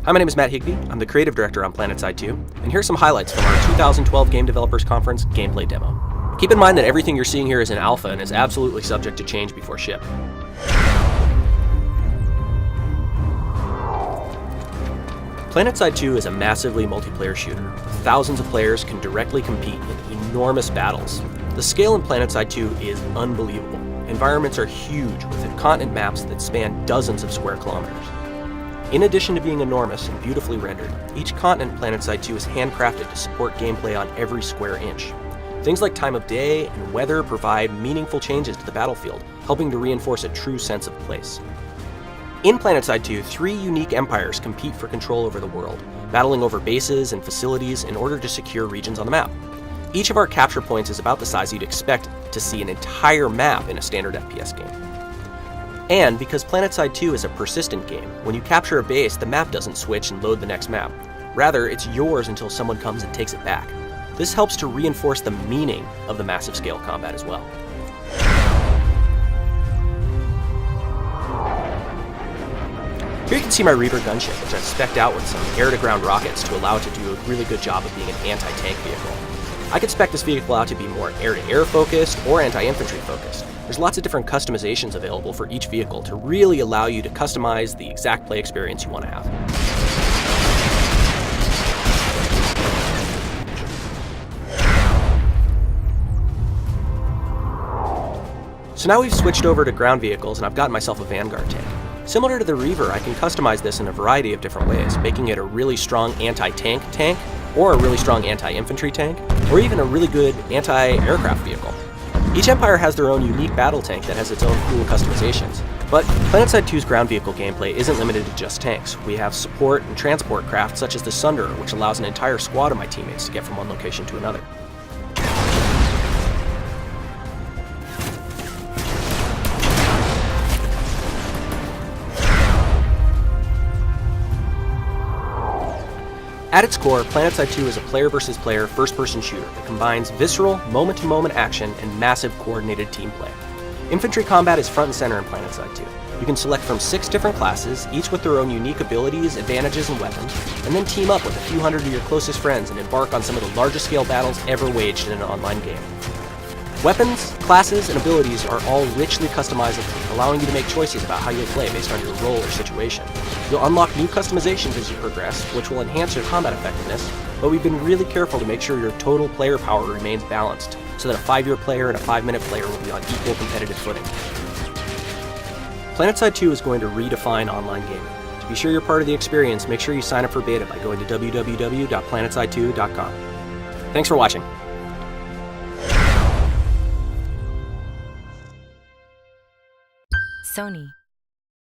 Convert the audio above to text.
Hi, my name is Matt Higbee. I'm the creative director on Planetside 2, and here's some highlights from our 2012 Game Developers Conference gameplay demo. Keep in mind that everything you're seeing here is in alpha and is absolutely subject to change before ship. Planetside 2 is a massively multiplayer shooter. Thousands of players can directly compete in enormous battles. The scale in Planetside 2 is unbelievable. Environments are huge, with continent maps that span dozens of square kilometers. In addition to being enormous and beautifully rendered, each continent in Planetside 2 is handcrafted to support gameplay on every square inch. Things like time of day and weather provide meaningful changes to the battlefield, helping to reinforce a true sense of place. In Planetside 2, 3 unique empires compete for control over the world, battling over bases and facilities in order to secure regions on the map. Each of our capture points is about the size you'd expect to see an entire map in a standard FPS game. And because Planetside 2 is a persistent game, when you capture a base, the map doesn't switch and load the next map. Rather, it's yours until someone comes and takes it back. This helps to reinforce the meaning of the massive scale combat as well. Here you can see my Reaver gunship, which I've spec'd out with some air-to-ground rockets to allow it to do a really good job of being an anti-tank vehicle. I could spec this vehicle out to be more air-to-air focused or anti-infantry focused. There's lots of different customizations available for each vehicle to really allow you to customize the exact play experience you want to have. So now we've switched over to ground vehicles and I've gotten myself a Vanguard tank. Similar to the Reaver, I can customize this in a variety of different ways, making it a really strong anti-tank tank, or a really strong anti-infantry tank, or even a really good anti-aircraft vehicle. Each empire has their own unique battle tank that has its own cool customizations. But Planetside 2's ground vehicle gameplay isn't limited to just tanks. We have support and transport craft such as the Sunderer, which allows an entire squad of my teammates to get from one location to another. At its core, Planetside 2 is a player versus player first-person shooter that combines visceral, moment-to-moment action and massive coordinated team play. Infantry combat is front and center in Planetside 2. You can select from 6 different classes, each with their own unique abilities, advantages, and weapons, and then team up with a few hundred of your closest friends and embark on some of the largest scale battles ever waged in an online game. Weapons, classes, and abilities are all richly customizable, allowing you to make choices about how you'll play based on your role or situation. You'll unlock new customizations as you progress, which will enhance your combat effectiveness, but we've been really careful to make sure your total player power remains balanced, so that a 5-year player and a 5-minute player will be on equal competitive footing. Planetside 2 is going to redefine online gaming. To be sure you're part of the experience, make sure you sign up for beta by going to www.planetside2.com. Thanks for watching. Sony.